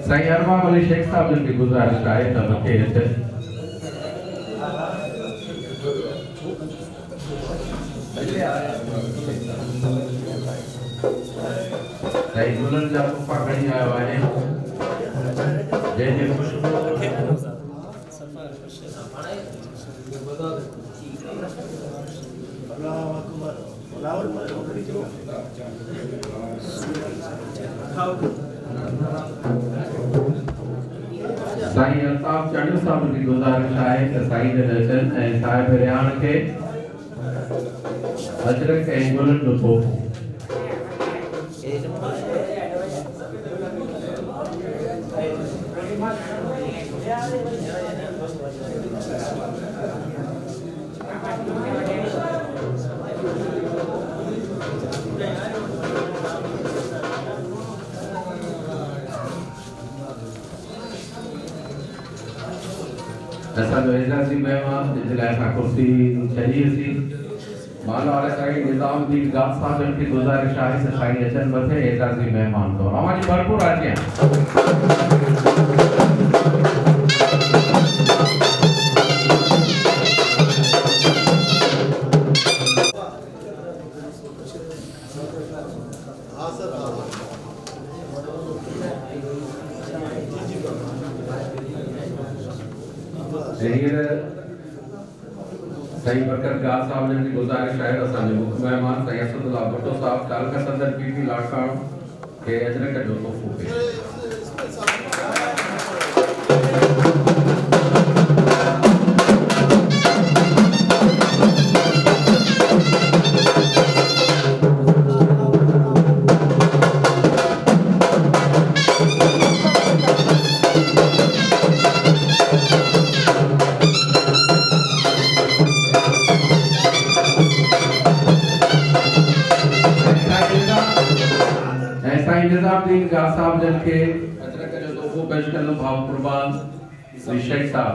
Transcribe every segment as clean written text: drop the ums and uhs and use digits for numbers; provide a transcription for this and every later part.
साईं अरबाब अली शेख साहब जिनकी गुजारिश आहे त मूंखे हिते साईं गुलनि जा पुष्पा खणी आयो आहे जंहिंजे साईं अल्ताफ चांडियो साहब की गुजारिश है कि साईं जे दर्शन ऐं साहिब रियाण के अजरक ऐं गुलनि जो तोहफ़ो ऐसा जो एजाजी मेहमान जिनके लाइ असां कुर्सी छॾीसीं माला वाले साईं निज़ामुद्दीन गाद साहब की गुजारिश आहे त साईं अचनि मथे एजाजी मेहमान तौर अवां जी भरपूर हाज़िरी साईं बरकत गाद साहब जिनकी गुजारिश है असांजे मुख्य मेहमान साईं असदुल्ला भुट्टो साहब तालका सदर पीपी लाड़काणो के अजरक जो तोहफ़ो पेश निज़ामुद्दीन गाद साहब जिनके अजरक जो तोहफ़ो पेश करण भाव कुर्बान शेख साहब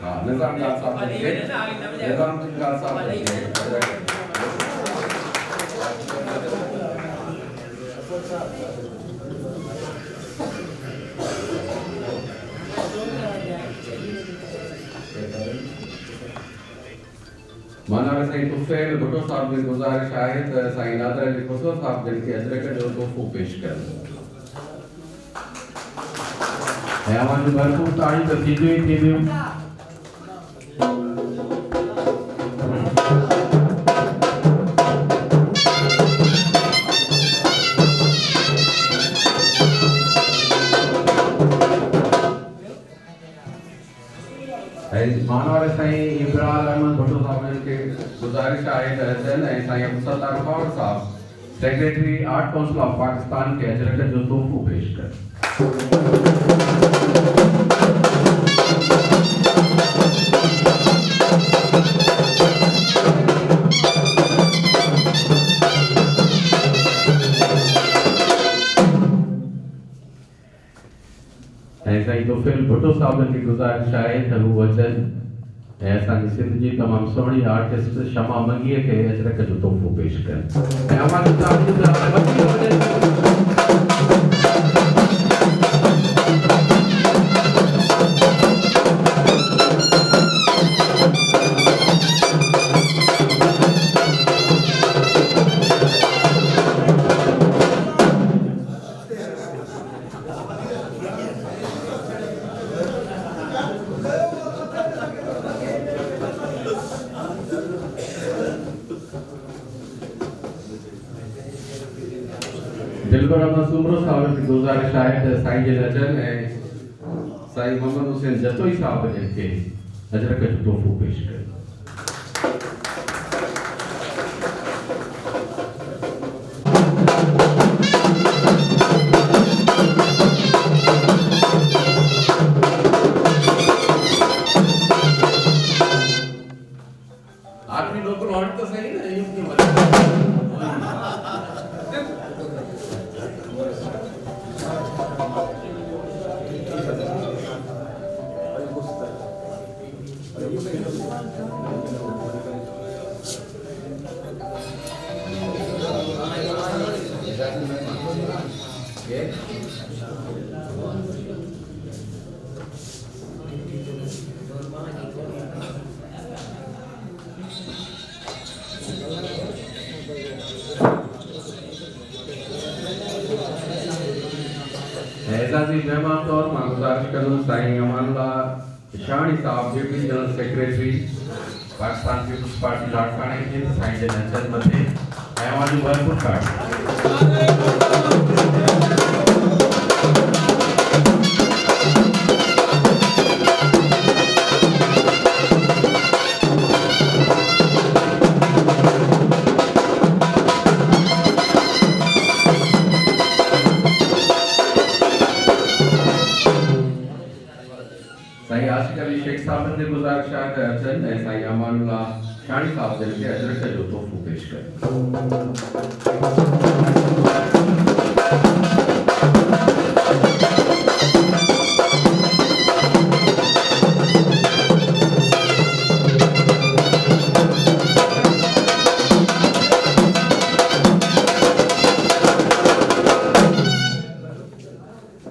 हां निज़ाम गाद साहब के निज़ामुद्दीन गाद साहब माना साईं तुफैल भुट्टो साहब की गुजारिश है तो साईं नादर अली खुसरो साहब जिनके अजरक जो तोहफ़ो पेश करें हमारी भरपूर तारीफ थींदियूं ई थींदियूं माना वाले साईं इब्राहिम अहमद भुट्टो साहब जिनके गुजारिश है तो अचनि ऐं साईं मुसद्दर खौर साहब secretary art council of Pakistan के अजरक जो तोहफ़ो पेश करें साईं तुफैल भुट्टो साहब की गुजारिश है तो वो अचनि ऐं असांजी सिंध जी तमामु सुहिणी आर्टिस्ट शमा मंगीअ खे अजरक जो तोहफ़ो पेश कनि ऐं अवां दिलबर अहमद सुमरो साहब की गुजारिश है तो साईं जे अचनि ऐं साईं मोहम्मद हुसैन जतोई साहब जिनके अजरक जो तोहफ़ो पेश करें मेहमान तौर मां गुज़ारिश कंदुमि Sai Amanullah Shani Sahab deputy general secretary Pakistan Peoples Party लाड़काणे खे साईं जे अचनि मथे ऐं उन्हनि जो भरपूर साथ। साईं आशिक अली शेख साहब ने गुज़ारिश आहे त अचनि ऐं साईं अमानुल्लाह शाणी साहब जन खे अजरक जो तोहफ़ो पेश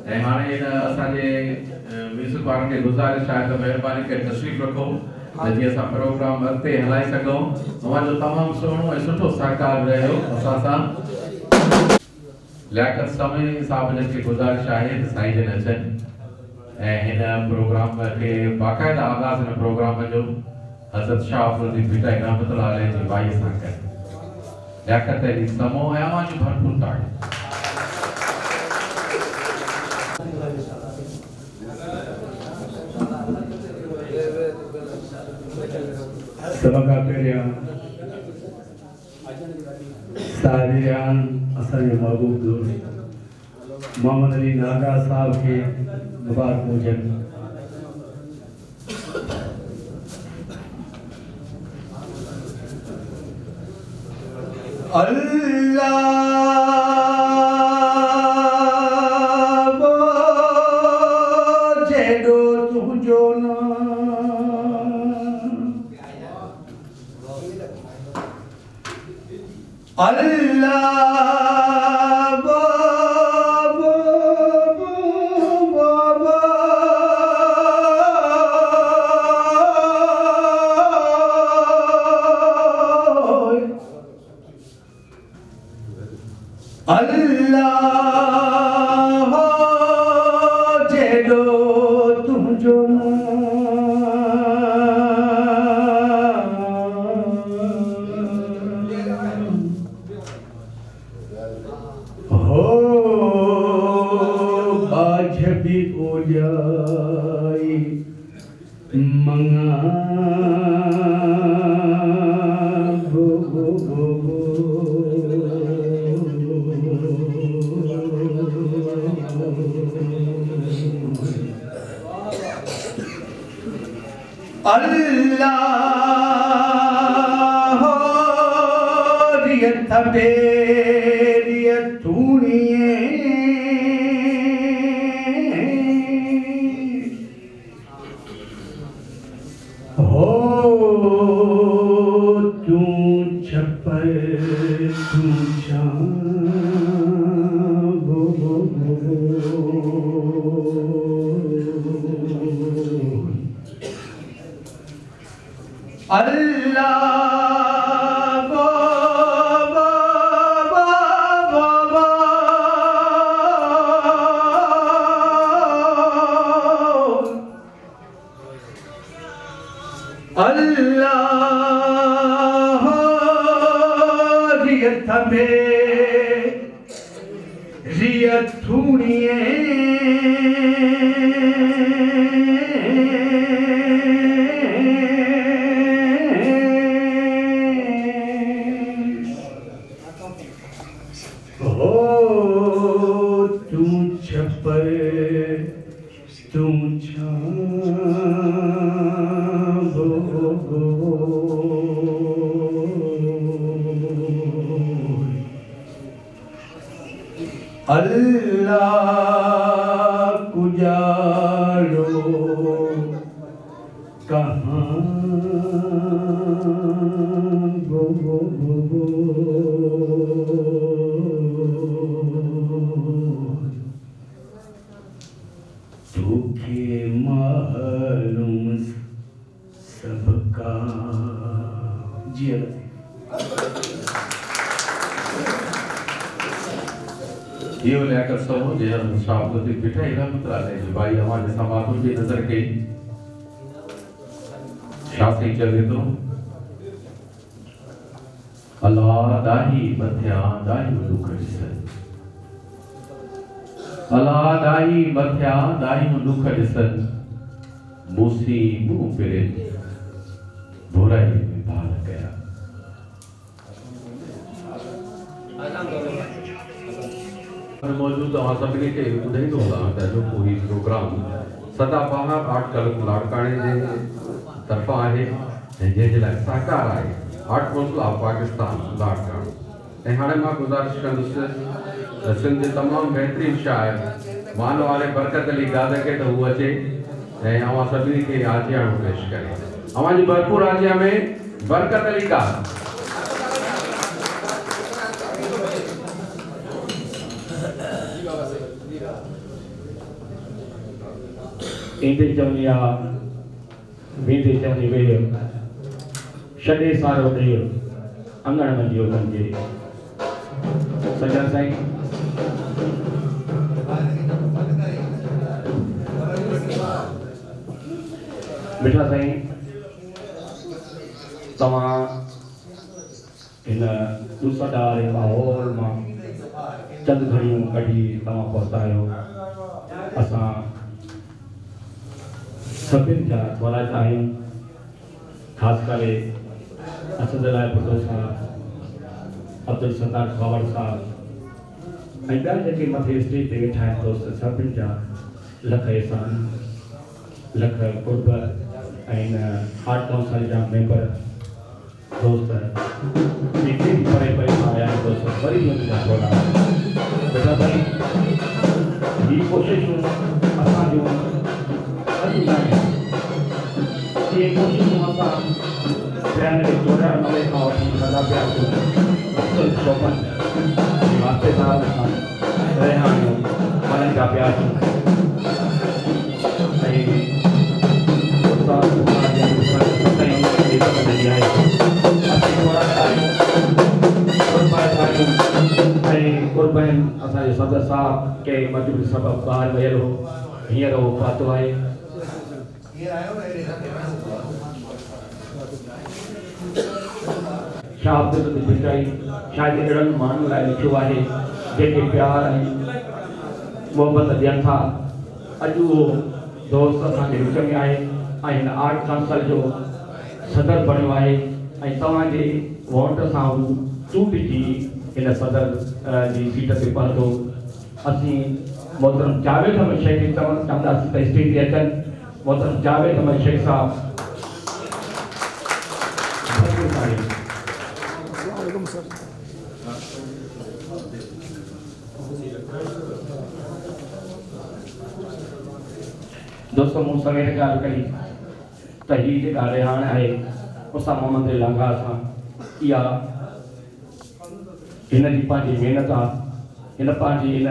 ऐं हाणे असांजे म्यूज़िक वारनि खे गुज़ारिश आहे त महिरबानी करे तशरीफ़ रखो जीअं असां प्रोग्राम अॻिते हलाए सघूं। तव्हांजो तमामु सुहिणो ऐं सुठो सहकार रहियो असां सां। लियाकत समय साहब जन खे गुज़ारिश आहे त साईं जन अचनि ऐं हिन प्रोग्राम खे बाक़ाइदा आगाज़ हिन प्रोग्राम जो हज़रत शाह अफरोज़ी भीटाई रहमतुल्लाह अलैह जी वाईअ सां कनि। लियाकत अली समो ऐं अवां जी भरपूर ताड़ी। सबका पहिरियां साहिरान असांजे महबूब दोस्त मोहम्मद अली नागा साहब के मुबारक हुजनि। अल्लाह जेडो तुझो अल्लाह अल्लाह जेडो तुझो भी हो जाए मंगा अल्लाह रियत बेरियत तूनिए हो तू छपर तू अल्लाह अल्लाह रियत में रियत थूनिए अल्लाह कुजारो कहाँ तुखे मालूम सबका जी ये लियाकत समो जे हम साहब को बिठा ही रहमत अल्लाह जी भाई हमारे समाज की नजर के शास्त्री चले तो अल्लाह दाही मध्या दाही दुख दिसन अल्लाह दाही मध्या दाही दुख दिसन मूसी मुंह पेरे बुराई में भाल गया और मौजूद तव्हां सभिनी खे ॿुधाईंदो वञा जो पूरी प्रोग्राम सदाबहार आर्ट क्लब लाड़काणे जे तरफ़ां आहे ऐं जंहिंजे लाइ सहकार आहे आर्ट काउंसिल ऑफ पाकिस्तान लाड़काणे ऐं हाणे मां गुज़ारिश कंदुसि त सिंध जे तमामु बहितरीन शाइर मान वारे बरकत अली गादके त हू अचे ऐं अवां सभिनी खे आजियाणो पेश करे अवां जी भरपूर आजिया में बरकत अली गाद ईंदे चवनिया वेंदे चवनी वे छॾे सारो ॾे अंगण मंझियो वञिजे सजण साईं मिठा साईं तव्हां हिन दूसरा वारे माहौल मां चंद घड़ियूं कढी तव्हां पहुता आहियो असां सभिनि जा स्वराज आहियूं ख़ासि करे असद लाइ भुटो साहब अब्दुल सत्तार खवाड़ साहब ऐं ॿिया जेके मथे स्टेज ते वेठा आहिनि दोस्त सभिनि जा लख एहसान लख कुर्ब ऐं आर्ट काउंसिल जा मेंबर दोस्त जेके बि परे परे खां आया आहिनि दोस्त वरी बि उन्हनि जा थोरा बेटा भाई हीअ कोशिशूं असांजूं ये कोशिशूं असां 93-94 खां वठी कंदा पिया आहियूं शोभन वास्ते साहब सां रहिया आहियूं वञनि था पिया आहियूं ऐं कुर्बान असांजे सदर साहब के मजबूरी सबब ॿाहिरि वियल हो हींअर उहो पातो आहे शाह अब्दुल बिटाई शायदि अहिड़नि माण्हुनि लाइ लिखियो आहे जेके प्यार ऐं मोहबत ॾियनि था अॼु उहो दोस्त असांजे विच में आहे ऐं हिन आर्ट काउंसिल जो सदर बणियो आहे ऐं तव्हांजे वोट सां हू चूंडिजी हिन सदर जी सीट ते पहुतो असीं मोहतरम जावेद अहमद शेख खे चवंदासीं त स्टेज ते अचनि मोहतरम जावेद अहमद शेख साहब दोस्तों मूं सवेरे ॻाल्हि कई त हीअ जेका रिहाण आहे उसां मोहम्मद लांघा सां इहा हिन जी पंहिंजी महिनत आहे हिन पंहिंजी हिन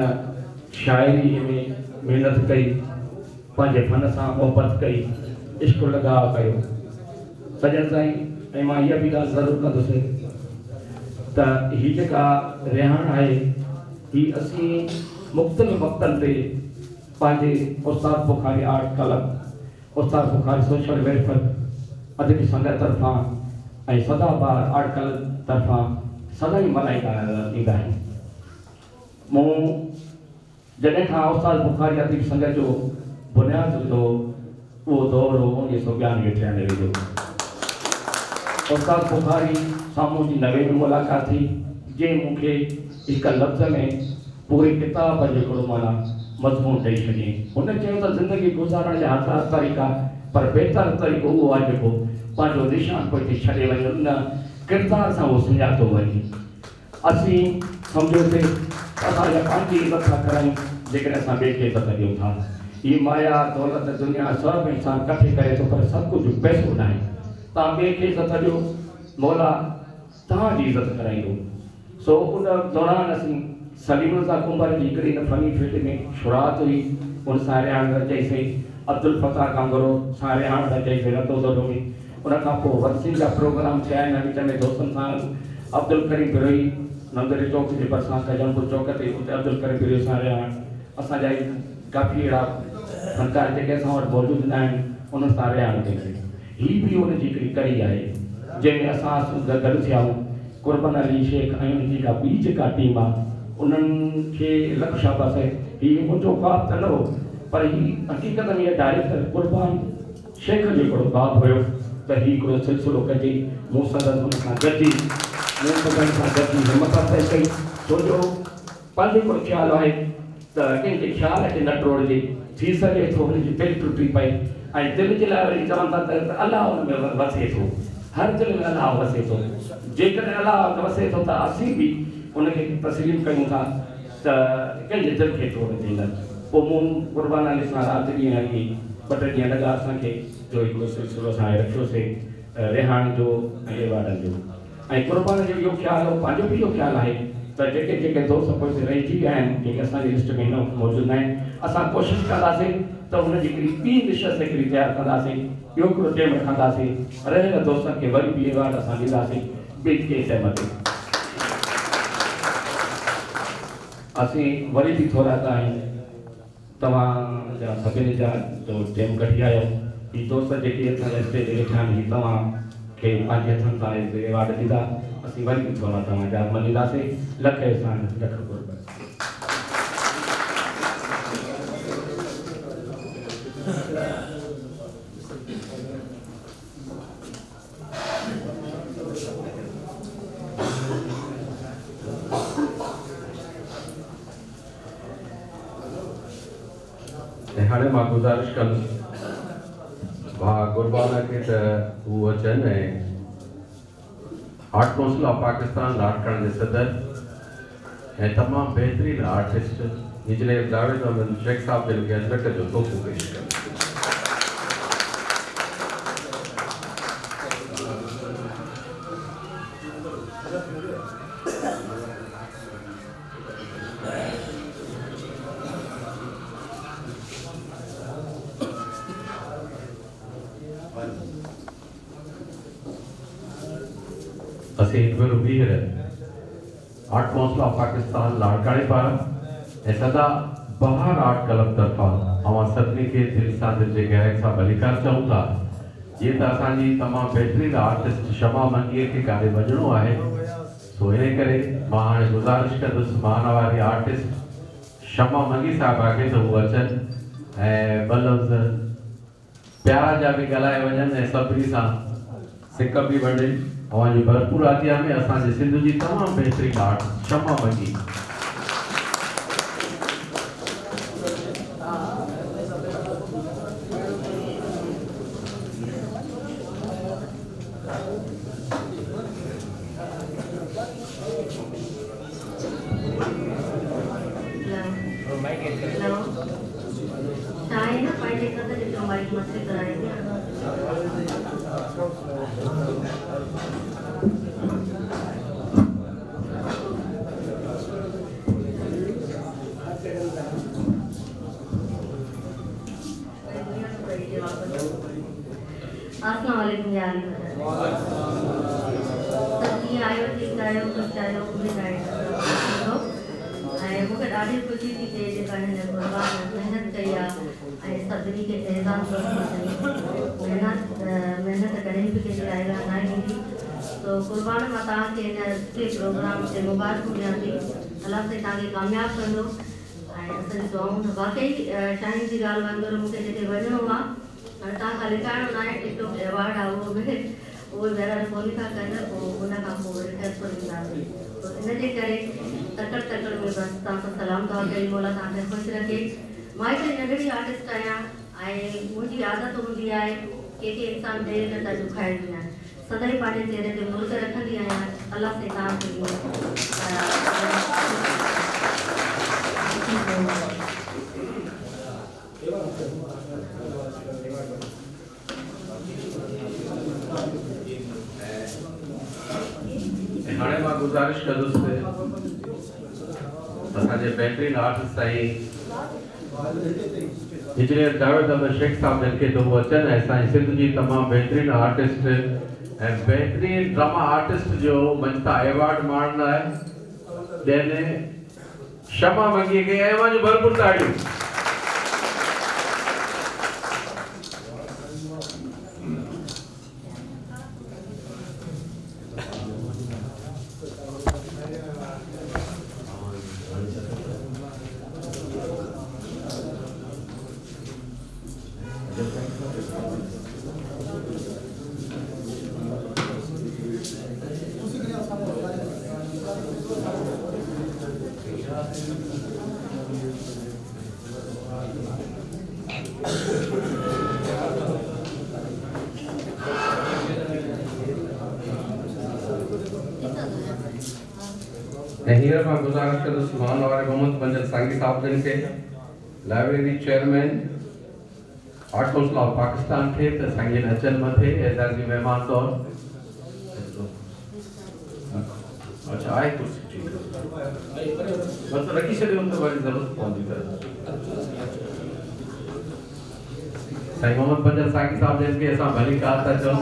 शाइरी में महिनत कई पंहिंजे फन सां मोहबत कई इश्क लगाव कयो सजन साईं ऐं मां इहा बि ॻाल्हि ज़रूरु कंदुसि त हीअ जेका रिहाण आहे हीअ असीं मुख़्तलिफ़ वक़्तनि ते पंहिंजे उस्ताद बुखारी आर्ट क्लब उस्ताद बुखारी सोशल वेलफेयर अदबी संगत तरफ़ां ऐं सदाबहार आर्ट क्लब तरफ़ां सदाई मल्हाईंदा ईंदा आहिनि मूं जॾहिं खां उस्ताद बुखारी अदबी संगत जो बुनियादु विधो उहो दौर हो 1992-93 जो उस्ताद बुखारी साम्हूं जी 90 में मुलाक़ात थी जंहिं मूंखे हिकु लफ़्ज़ में पूरी किताब जो हिकिड़ो माना मज़मून ॾेई छॾियईं हुन चयो त ज़िंदगी गुज़ारण जा हज़ार तरीक़ा पर बहितर तरीक़ो उहो आहे जेको पंहिंजो निशान पोइ छॾे वञे उन किरदार सां उहो सुञातो वञे असीं सम्झोसीं असांजा पंहिंजी इज़त था करायूं जेकॾहिं असां ॿिए खे इज़त ॾियूं था हीअ माया दौलत दुनिया सभु इंसान कठे करे थो पर सभु कुझु पैसो न आहे तव्हां ॿिए खे इज़त ॾियो मौला तव्हांजी इज़त कराईंदो सो उन दौरान असीं सलीम रज़ा कुंबर जी हिकिड़ी न फनी फील्ड में शुरूआत हुई उन सां रिहाण रचाईसीं अब्दुल फताह कांगरो सां रिहाण रचाईसीं रतो दौरो में उन खां पोइ वरसी जा प्रोग्राम थिया आहिनि विच में दोस्तनि सां अब्दुल करीम बिरोई नंदरी चौक जे भरिसां कजनपुर चौक ते उते अब्दुल करीम पीर सां रहिया आहिनि। असांजा काफ़ी अहिड़ा फनकार जेके असां वटि मौजूदु न आहिनि उन्हनि सां रहिया आहिनि। हीअ बि उनजी हिकिड़ी कड़ी आहे जंहिंमें असां गॾु थिया आहियूं। कुर्बन अली शेख ऐं उनजी का ॿी जेका टीम आहे उन्हनि खे लख शाबाश आहे। हीअ मुंहिंजो ख्वाबु त न हो, पर हीअ हक़ीक़त में इहा डायरेक्टर कुर्बान शेख जो हिकिड़ो ख्वाबु हुयो त हीअ हिकिड़ो सिलसिलो कजे। मूं सदन हुन सां गॾिजी हिमत तइ कई, छो जो पंहिंजो हिकिड़ो ख़्यालु आहे त कंहिंजे ख़्याल खे न टोड़जे, थी सघे थो हुनजी दिलि टुटी पए ऐं दिलि जे लाइ वरी चवनि था त अलाह हुन में वसे थो, हर दिलि में अलाह वसे थो। जेकॾहिं अलाह वसे थो त असीं बि उनखे तस्लीम कयूं था त कंहिंजे दिलि खे टोड़जे न। पोइ मूं कुर्बान अली सां राति ॾींहुं हली 2 टे ॾींहं लॻा असांखे जो हिकिड़ो सिलसिलो असां रखियोसीं रिहाण जो ऐं एवार्डनि जो। ऐं कुर्बान जो इहो ख़्यालु हो, पंहिंजो बि इहो ख़्यालु आहे त जेके जेके दोस्त पोइ रहिजी विया आहिनि जेके असांजी लिस्ट में न मौजूदु आहिनि, असां कोशिशि कंदासीं त हुनजी हिकिड़ी ॿी निशस्त हिकिड़ी तयारु कंदासीं, ॿियो हिकिड़ो टेम रखंदासीं, रहियल दोस्तनि खे वरी बि एवार्ड असां ॾींदासीं ॿिए के टाइम ते। असीं वरी बि थोरा आहियूं तव्हांजा सभिनी जा जो टेम कढी आयो, हीअ दोस्त जेके असांजा स्टेज ते वेठा आहिनि हीअ तव्हांखे पंहिंजे हथनि सां एवार्ड ॾींदा। असीं वरी बि थोरा तव्हांजा मञींदासीं। लख एहसान, लख कुर्बानी। हाणे मां गुज़ारिश कंदुसि भाउ कुर्बान खे त हू अचनि ऐं आर्ट काउंसिल ऑफ पाकिस्तान लाड़काणे जे सदर ऐं तमामु बहितरीन आर्टिस्ट इंजीनियर जावेद अहमद शेख साहब जे अजरक जो तोहफ़ो पेश कनि। असीं हिकु वीर आर्ट काउंसिल ऑफ पाकिस्तान लाड़काणे पारां ऐं सदा बहार आर्ट क्लब तरफ़ां अवां सभिनी खे दिलि सां दिलि जे गहराई सां भलीकार चऊं था। जीअं त असांजी तमामु बहितरीन आर्टिस्ट शमा मंगीअ खे काॾे वञिणो आहे, सो इन करे मां हाणे गुज़ारिश कंदुसि महानवारी आर्टिस्ट शमा मंगी साहिबा खे त हू अचनि ऐं ॿ लफ़्ज़ प्यार जा बि ॻाल्हाए वञनि ऐं सभिनी सां सिक बि वंडनि। अवांजी भरपूर आतिया में असांजे सिंध जी तमामु बहितरीन आर्टिस्ट शमा मंगी। अस्सलामुअलैकुम यार सभी आयो थी चाहे कुछ आयो पूरे तो ऐं मूंखे ॾाढी ख़ुशी थी थिए जेका हिन कुर्बान महिनत कई आहे ऐं सभिनी खे एहसान कयो। महिनत करे बि कंहिंजी लाइ न ईंदी। तो कुर्बान मां तव्हांखे हिन प्रोग्राम ते मुबारकूं ॾियां थी। अलाह साईं तव्हांखे कामयाबु कंदो ऐं असांजी दुआऊं वाक़ई शाइन जी ॻाल्हि वांगुरु मूंखे जिते वञिणो आहे हाणे तव्हां खां लिखाइणो न आहे टिकटॉक अवॉर्ड आहे उहो ॿीहर फ़ोन था कनि पोइ हुन खां पोइ वरी फ़ैसिलो ॾींदासीं। तो इनजे करे तकड़ तकड़ में बसि तव्हां सां सलाम था कई मोला तव्हांखे ख़ुशि रखे। मां हिकु नंढड़ी आर्टिस्ट आहियां ऐं मुंहिंजी आदत हूंदी आहे कंहिंखे इंसान देरि न त ॾुखाइणी आहे, सदाईं पंहिंजे चहिरे ते मुल्क रखंदी आहियां। अलाह साईं हाणे मां गुज़ारिश कंदुसि असांजे बहितरीन आर्टिस्ट साईं इंजीनियर जावेद अहमद शेख साहब जिन खे तो हू अचनि ऐं असांजी सिंध जी तमामु बहितरीन आर्टिस्ट ऐं बहितरीन ड्रामा आर्टिस्ट जो मंच तां एवॉर्ड माणण लाइ ॾियनि क्षमा मंगी के ऐं वञ भरपूर ताड़ियूं। हींअर मां गुज़ारिश कंदुसि महानवारे मोहम्मद मंजर सांगी साहब जन के library chairman art council of Pakistan खे त सांगी अचनि मथे एज़ाज़ी महिमान तौर। अच्छा आहे कुर्सी बस रखी छॾियो त वरी ज़रूरत पवंदी त साईं मोहम्मद मंजर सांगी साहब जन के असां भली कार था चऊं।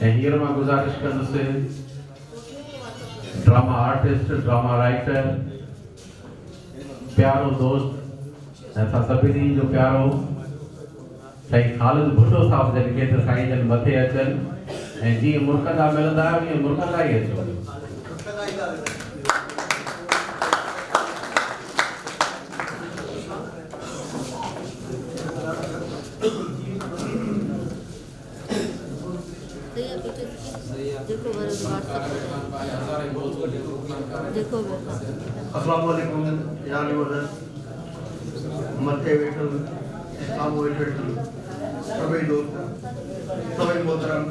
हींअर मां गुज़ारिश कंदुसि ड्रामा आर्टिस्ट ड्रामा राइटर प्यारो दोस्त असां सभिनी जो प्यारो साईं ख़ालिद भुट्टो साहब जन के त साईं जन मथे अचनि ऐं जीअं मुर्कंदा मिलंदा आहियो मुर्कंदा ई अचो। अस्सलाम वालेकुम यानी वदन मथे वेठल सामो वेठल सभी दोस्त सभी मोहतरम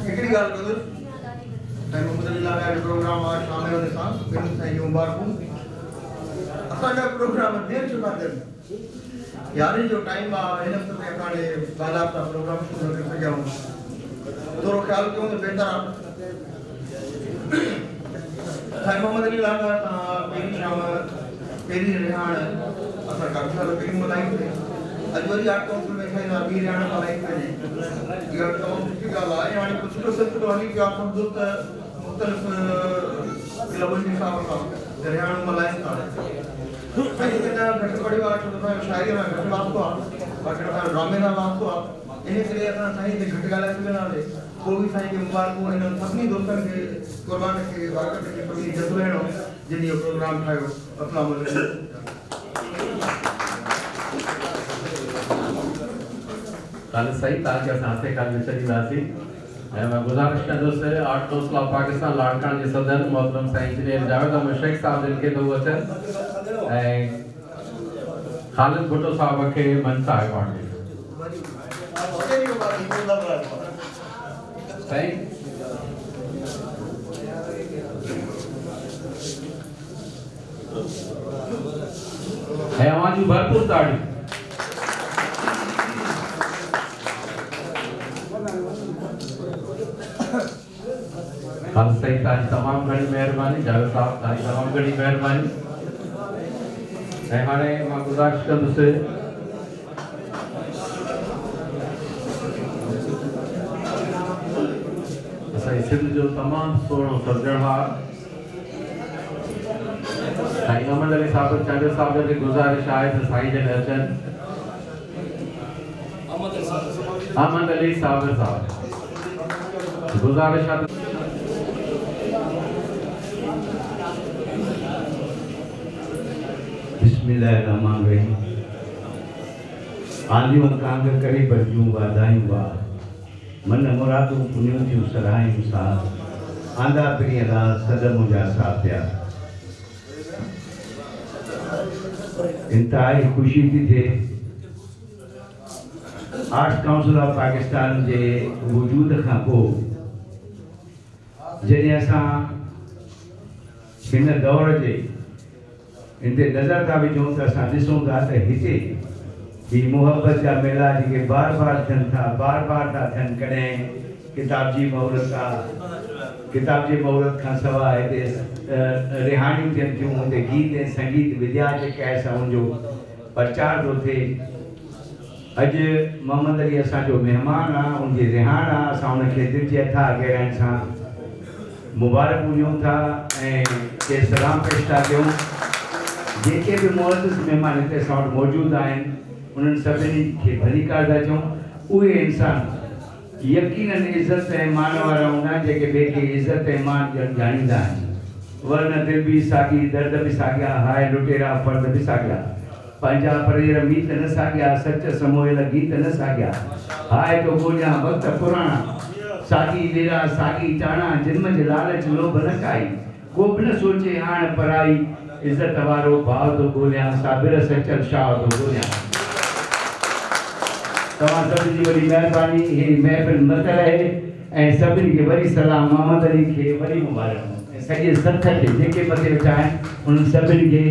हिकड़ी गाल कंदुसि साईं मोहम्मद अली लागा जो प्रोग्राम आज शामिल होने सां ॿिनि साईं जूं मुबारकूं। असांजा प्रोग्राम देर छो था थियनि यानी जो टाइम आहे हिन वक़्त ते असां बाज़ाब्ता प्रोग्राम शुरू करे सघूं थोरो ख़्यालु कयूं त बहितर आहे। साईं मोहम्मद अली लागा पहिरीं शाम पहिरीं रिहाण असां काफ़ी साल पहिरीं मल्हाई हुई। अॼु वरी आर्ट काउंसिल में साईं ॿी रिहाण मल्हाई वञे इहा तमामु सुठी ॻाल्हि आहे। हाणे कुझु सुठो सिलसिलो हली पियो आहे सम्झो त मुख़्तलिफ़ क्लबनि जे हिसाब सां रिहाण मल्हाइनि था। साईं हिन घटि पढ़ियो आहे छो त असांजो शाइरीअ में घटि वास्तो आहे बाक़ी असांजो ड्रामे सां वास्तो आहे। इन करे असां साईं ते घटि ॻाल्हाए सघंदासीं। को भी साईं खे मुबारकूं हिन सभिनी दोस्तनि खे क़ुर्बान खे बरकत खे सभिनी जज़्बो ॾियणो जिन इहो प्रोग्राम ठाहियो। अस्सलाम वालेकुम। कल सही तव्हांखे असां हथे काल में छॾींदासीं ऐं मां गुज़ारिश कंदुसि आर्ट काउंसिल ऑफ पाकिस्तान लाड़कान जे सदर मोहतरम साईं इंजीनियर जावेद अहमद शेख साहब जिन खे त उहो अचनि ऐं ख़ालिद भुट्टो साहब खे मनसा अवार्ड ॾियो। साईं ऐं अवां जूं भरपूर ताड़ियूं। ख़ालिद साईं तव्हांजी तमामु घणी महिरबानी जावेद साहब तव्हांजी तमामु घणी महिरबानी। ऐं हाणे मां गुज़ारिश कंदुसि असांजी सिंध जो तमामु सुहिणो सर्जणहार साईं अहमद अली साहब चांडियो साहब जी गुज़ारिश आहे त साईं जन अचनि। अहमद अली साहब गुज़ारिश आहे बिस्मिल्लाहिर्रहमानिर्रहीम। आलियूं कांग करे बदियूं वाधायूं वा मन मुरादूं पुनियूं थियूं सरायूं सा आंदा पिणीअ ला सद मुंहिंजा साथिया। इंतहाई ख़ुशी थी थिए आर्ट काउंसिल ऑफ पाकिस्तान जे वजूद खां पोइ जॾहिं असां हिन दौर जे इनते नज़र था विझूं त असां ॾिसूं था त हिते ही मोहब्बत जा मेला जेके बार बार थियनि था बार बार था थियनि। कॾहिं किताब जी महूरत खां सवाइ हिते रिहाणियूं थियनि थियूं, हिते गीत ऐं संगीत विद्या जेके आहे असां उनजो प्रचार थो थिए। अॼु मोहम्मद अली असांजो महिमान आहे, उनजी रिहाण आहे, असां उनखे दिलि जे अथाह गहराइण सां मुबारकूं ॾियूं था ऐं के सलाम पेश था कयूं। जेके बि मुअज़्ज़िज़ महिमान हिते असां वटि मौजूदु आहिनि उन्हनि सभिनी खे भलीकार था चऊं। उहे इंसान यकीनन इज़त ऐं मान वारा हूंदा जेके ॿिए खे इज़त ऐं मान ॼाणींदा आहिनि। वरन दिलि बि साॻी, दर्द बि साॻिया, हाय लुटेरा फर्द बि साॻिया, पंहिंजा परेर मीत न साॻिया, सच समोयल गीत न साॻिया, हाय तो ॻोल्हियां वक़्त पुराणा, साॻी ॾेरा साॻी टाणा, जिन्म जे लालच लोभ न काई, को बि न सोचे हाण पराई, इज़त वारो भाव तो ॻोल्हियां, साबिर सचल शाह तो ॻोल्हियां। तव्हां सभिनी जी वॾी महिरबानी, ही महफ़िल मत रहे ऐं सभिनी खे वरी सलाम, मोहम्मद अली खे वरी मुबारक ऐं सॼे संत खे जेके मथे वेठा आहिनि उन्हनि सभिनी खे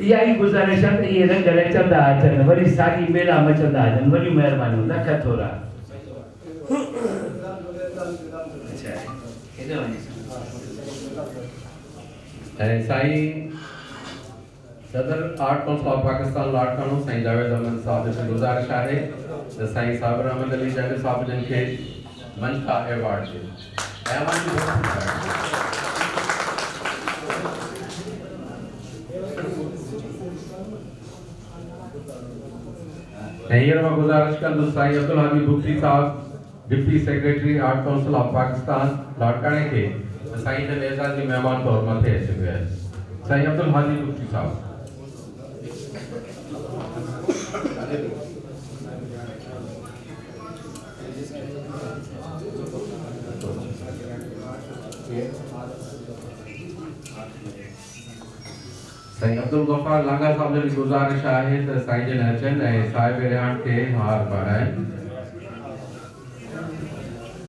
इहा ई गुज़ारिश आहे त इहे रंग रचंदा अचनि, वरी साॻी मेला मचंदा अचनि। वॾियूं महिरबानियूं, लख थोरा। ऐं साईं सदर art council of Pakistan Larkana Sain Javed Ahmed साहब जी गुज़ारिश आहे त साईं साबिर अहमद अली जंग साहब जन खे मनका अवार्ड ॾियो। ऐं हींअर मां गुज़ारिश कंदुसि Sai Abdul Hadi Bukhti Sahab deputy secretary art council of Pakistan लाड़काणे खे साईं जन एज़ाज़ी महिमान तौर मथे अची विया आहिनि। साईं अब्दुल हादी बुख्ती साहब। साईं अब्दुल गफ़ार लांगा साहब जी गुज़ारिश आहे त साईं जन अचनि ऐं साहिब रिहाण खे हार पाराइनि।